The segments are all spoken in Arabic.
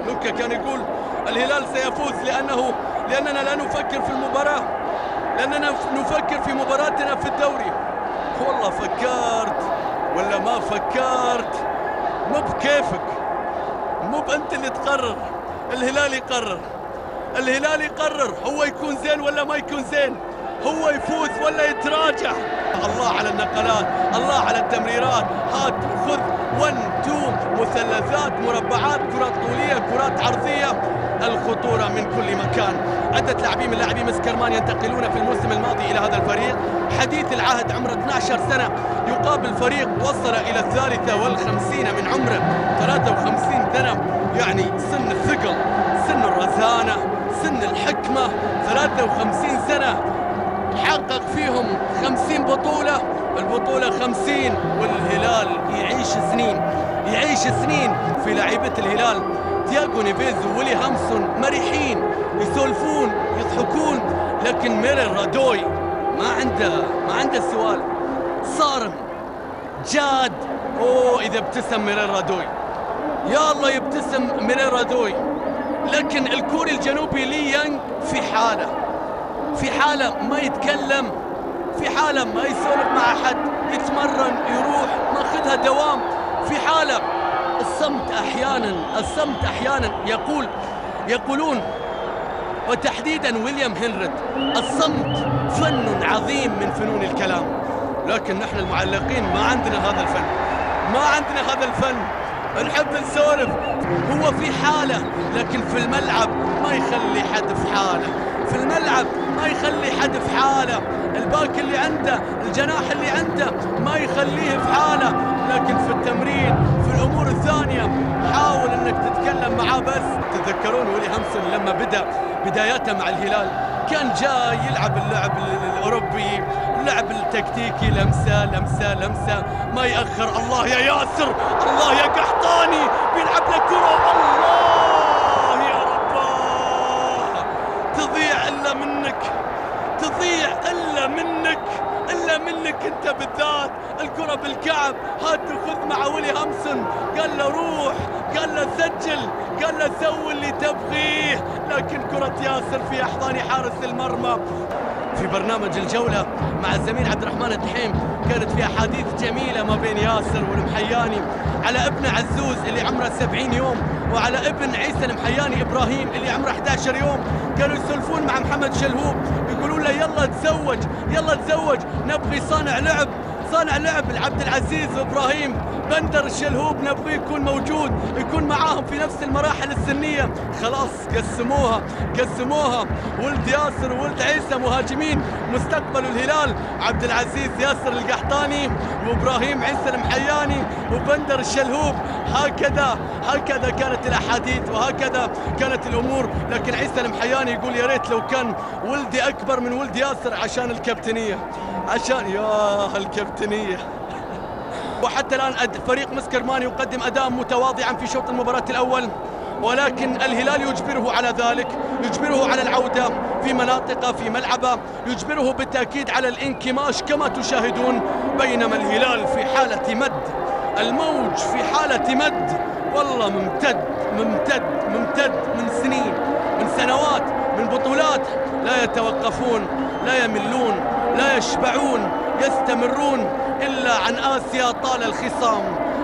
لوكا كان يقول الهلال سيفوز لأننا لا نفكر في المباراة، لأننا نفكر في مباراتنا في الدوري. والله فكرت ولا ما فكرت، مو بكيفك، مو بأنت اللي تقرر، الهلال يقرر هو يكون زين ولا ما يكون زين، هو يفوز ولا يتراجع. الله على النقلات، الله على التمريرات، هات خذ 1 2 مثلثات مربعات، كرات طولية كرات عرضية، الخطورة من كل مكان. عدة لاعبين من لاعبي مسكرمان ينتقلون في الموسم الماضي إلى هذا الفريق حديث العهد عمره 12 سنة، يقابل فريق وصل إلى 53 من عمره 53 سنة، يعني سن الثقل، سن الرزانة، سن الحكمة. 53 سنة حقق فيهم 50 بطولة، البطولة 50، والهلال يعيش سنين في لعيبة الهلال. تياغو نيفيز وولي هامسون مريحين، يسولفون يضحكون، لكن ميرير رادوي ما عنده سوال، صارم جاد. إذا ابتسم ميرير رادوي، يا الله يبتسم ميرير رادوي. لكن الكوري الجنوبي لي يانغ في حالة ما يتكلم، في حالة ما يسولف مع أحد، يتمرن يروح ماخذها دوام، في حالة الصمت أحيانا يقولون وتحديدا ويليام هنريد الصمت فن عظيم من فنون الكلام. لكن نحن المعلقين ما عندنا هذا الفن، نحب نسولف. هو في حالة، لكن في الملعب ما يخلي حد في حالة، الباك اللي عنده، الجناح اللي عنده ما يخليه في حالة. لكن في التمرين، في الأمور الثانية، حاول أنك تتكلم معاه. بس تتذكرون ولي هامسون لما بدأ بداياته مع الهلال كان جاي يلعب اللعب الأوروبي، اللعب التكتيكي، لمسة ما يأخر. الله يا ياسر، الله يا قحطاني، بيلعب لك كرة، الله يا رباه، تضيع إلا منك أنت بالذات. الكرة بالكعب، هات وخذ مع ولي هامسون، قال له روح، قال له سجل، قال له سوي اللي تبغيه. لكن كرة ياسر في أحضان حارس المرمى. في برنامج الجولة مع الزميل عبد الرحمن الدحيم كانت في أحاديث جميلة ما بين ياسر والمحياني على ابن عزوز اللي عمره 70 يوم، وعلى ابن عيسى المحياني إبراهيم اللي عمره 11 يوم. كانوا يسولفون مع محمد شلهوب، يقولون له يلا تزوج، نبغي صانع لعب لعبد العزيز وإبراهيم. بندر الشلهوب نبغي يكون موجود، يكون معاهم في نفس المراحل السنية. خلاص قسموها، ولد ياسر وولد عيسى مهاجمين مستقبل الهلال، عبد العزيز ياسر القحطاني، وإبراهيم عيسى المحياني، وبندر الشلهوب. هكذا كانت الأحاديث، وهكذا كانت الأمور. لكن عيسى المحياني يقول يا ريت لو كان ولدي أكبر من ولد ياسر عشان الكابتنية، الكابتنية. وحتى الآن فريق مسكرمان يقدم أداء متواضعا في شوط المباراة الأول، ولكن الهلال يجبره على ذلك، يجبره على العودة في مناطقه، في ملعبه، يجبره بالتأكيد على الانكماش كما تشاهدون. بينما الهلال في حالة مد، الموج في حالة مد، والله ممتد من سنين، من سنوات، من بطولات، لا يتوقفون، لا يملون، لا يشبعون، يستمرون. إلا عن آسيا طال الخصام،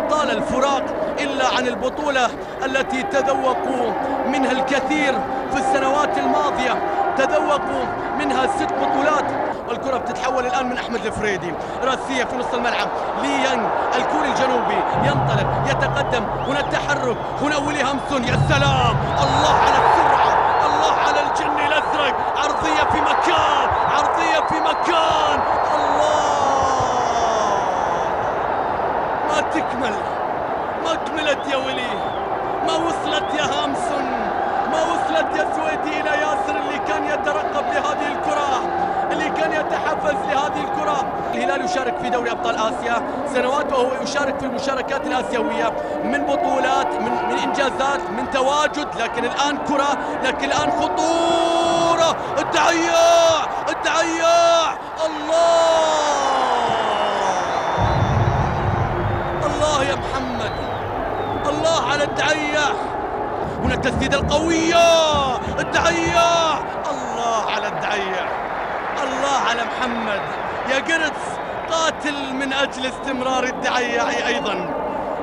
طال الفراق، إلا عن البطولة التي تذوقوا منها الكثير في السنوات الماضية، تذوقوا منها 6 بطولات. والكرة بتتحول الآن من أحمد الفريدي، راسية في نص الملعب، لي يانغ الكوري الجنوبي ينطلق، يتقدم، هنا التحرك، هنا ويلي هامسون. يا سلام، الله على السرعة، الله على الجن الأزرق، عرضية في مكان، الله، ما كملت يا ولي، ما وصلت يا هامسون، ما وصلت يا سويدي إلى ياسر اللي كان يترقب لهذه الكرة، اللي كان يتحفز لهذه الكرة. الهلال يشارك في دوري أبطال آسيا سنوات، وهو يشارك في المشاركات الآسيوية من بطولات، من إنجازات، من تواجد. لكن الآن كرة، لكن الآن خطورة، الدعياع، الله يا محمد، الله الله على الدعية، هنا التسديدة القوية، الدعية، الله على الدعية، الله على محمد. يا قرتس قاتل من أجل استمرار الدعية أيضا.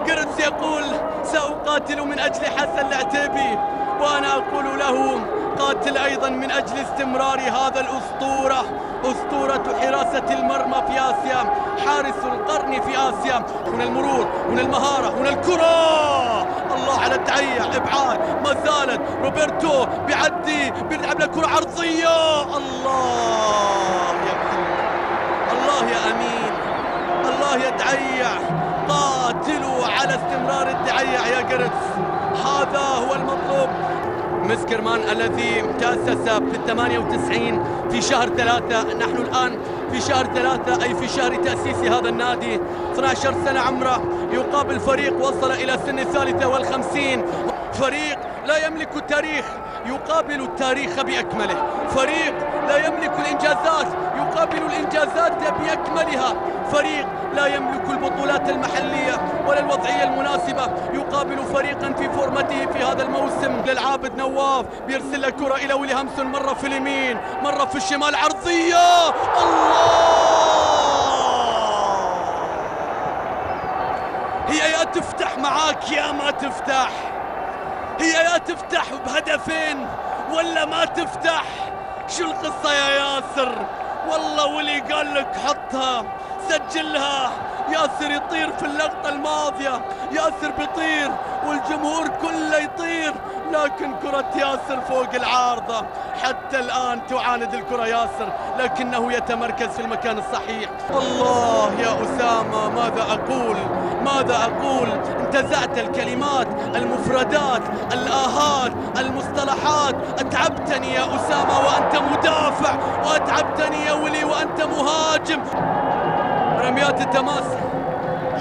قرتس يقول سأقاتل من أجل حسن العتيبي، وأنا أقول له قاتل أيضا من أجل استمرار هذا الأسطورة، أسطورة حراسة المرمى في آسيا، حارس القرن في آسيا. هنا المرور، هنا المهارة، هنا الكرة، الله على الدعية، إبعاد، ما زالت روبرتو بيعدي، بيلعب له كرة عرضية، الله يا محمد، الله يا أمين، الله يا دعية، قاتلوا على استمرار الدعية يا قرتس، هذا هو المطلوب. مسكرمان الذي تأسس في 98 في شهر 3، نحن الآن في شهر 3 أي في شهر تأسيس هذا النادي، 12 سنة عمره، يقابل فريق وصل إلى سن 53، فريق لا يملك التاريخ يقابل التاريخ بأكمله، فريق لا يملك الإنجازات يقابل الإنجازات بأكملها، فريق لا يملك البطولات المحلية ولا الوضعية المناسبة يقابل فريقا في فورمته في هذا الموسم. للعابد نواف بيرسل الكرة إلى ويليامسون، مرة في اليمين مرة في الشمال، عرضية، الله، هي يا تفتح معاك يا ما تفتح، هي يا تفتح بهدفين ولا ما تفتح. شو القصة يا ياسر؟ والله ولي قال لك حطها سجلها. ياسر يطير في اللقطة الماضية، ياسر بيطير والجمهور كله يطير، لكن كرة ياسر فوق العارضة. حتى الآن تعاند الكرة ياسر لكنه يتمركز في المكان الصحيح. الله يا أسامة، ماذا أقول، ماذا أقول؟ انتزعت الكلمات، المفردات، الآهات، المصطلحات. أتعبتني يا أسامة وأنت مدافع، وأتعبتني يا ولي وأنت مهاجم. رميات التماس،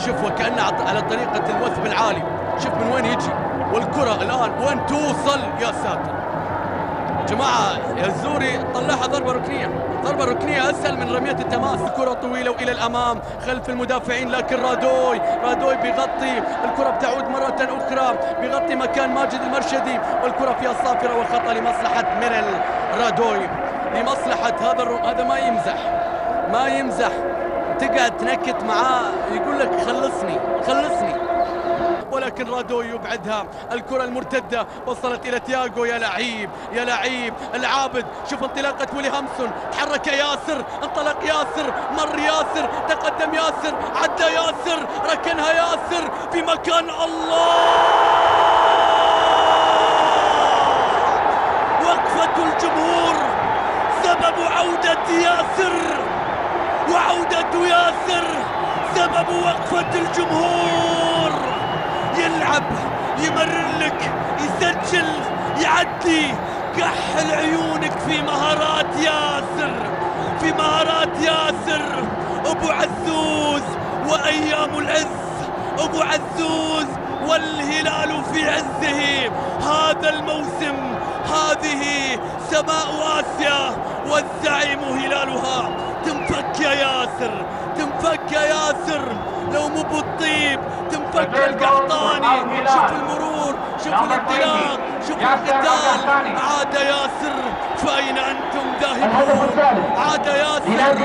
شوف وكأنها على طريقة الوثب العالي، شوف من وين يجي، والكرة الآن وين توصل، يا ساتر. جماعة يا الزوري طلعها ضربة ركنية، ضربة ركنية أسهل من رمية التماس. الكرة طويلة وإلى الأمام خلف المدافعين، لكن رادوي بيغطي، الكرة بتعود مرة أخرى، بيغطي مكان ماجد المرشدي، والكرة فيها صافرة وخطأ لمصلحة ميرل رادوي، لمصلحة هذا ما يمزح، تقعد تنكت معاه يقول لك خلصني، ولكن رادوي يبعدها. الكرة المرتدة وصلت إلى تياغو، يا لعيب العابد، شوف انطلاقة ويليامسون، تحرك ياسر، انطلق ياسر، مر ياسر، تقدم ياسر، عدى ياسر، ركنها ياسر في مكان، الله، وقفة الجمهور سبب عودة ياسر، وعودة ياسر سبب وقفة الجمهور. يلعب، يمرر لك، يسجل، يعدي، كحل عيونك في مهارات ياسر، أبو عزوز وأيام العز، أبو عزوز والهلال في عزه هذا الموسم، هذه سماء آسيا والزعيم هلالها. تنفك يا ياسر، لو مو بالطيب تنفك القحطاني. شوف المرور، شوف الانطلاق، شوف القتال. عاد ياسر، فأين أنتم ذاهبون؟ عاد ياسر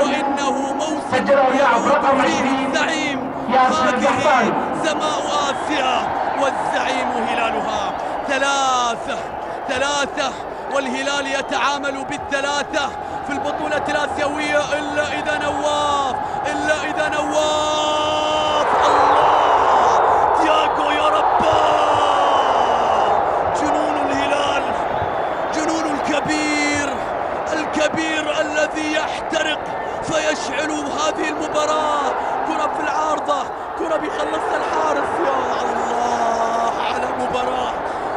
وإنه موسم يعود فيه الزعيم، هذه سماء آسيا والزعيم هلالها. ثلاثة والهلال يتعامل بالثلاثة في البطولة الآسيوية، إلا إذا نواف، الله، تياغو يا رباه، جنون الهلال، جنون الكبير الذي يحترق فيشعل هذه المباراة. كرة في العارضة، كرة بيخلصها الحارس، يا الله على مباراة،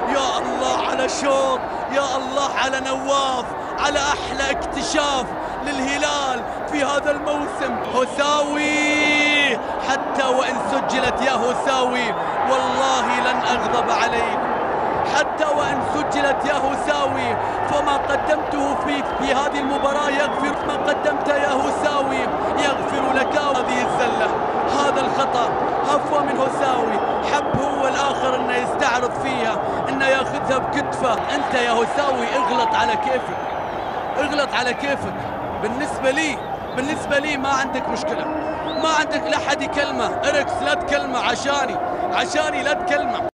يا الله على شوط، يا الله على نواف، على أحلى اكتشاف للهلال في هذا الموسم. هساوي، حتى وإن سجلت يا هساوي والله لن أغضب عليك، حتى وإن سجلت يا هساوي، فما قدمته في هذه المباراة يغفر، ما قدمت يا هساوي يغفر لك هذه الزلة، هذا الخطأ، عفوا من هساوي، حب هو الآخر انه يستعرض فيها، انه ياخذها بكتفه. انت يا هساوي اغلط على كيفك، اغلط على كيفك. بالنسبة لي ما عندك مشكلة، ما عندك لا حد يكلمه. إريكس لا تكلمه، عشاني لا تكلمه.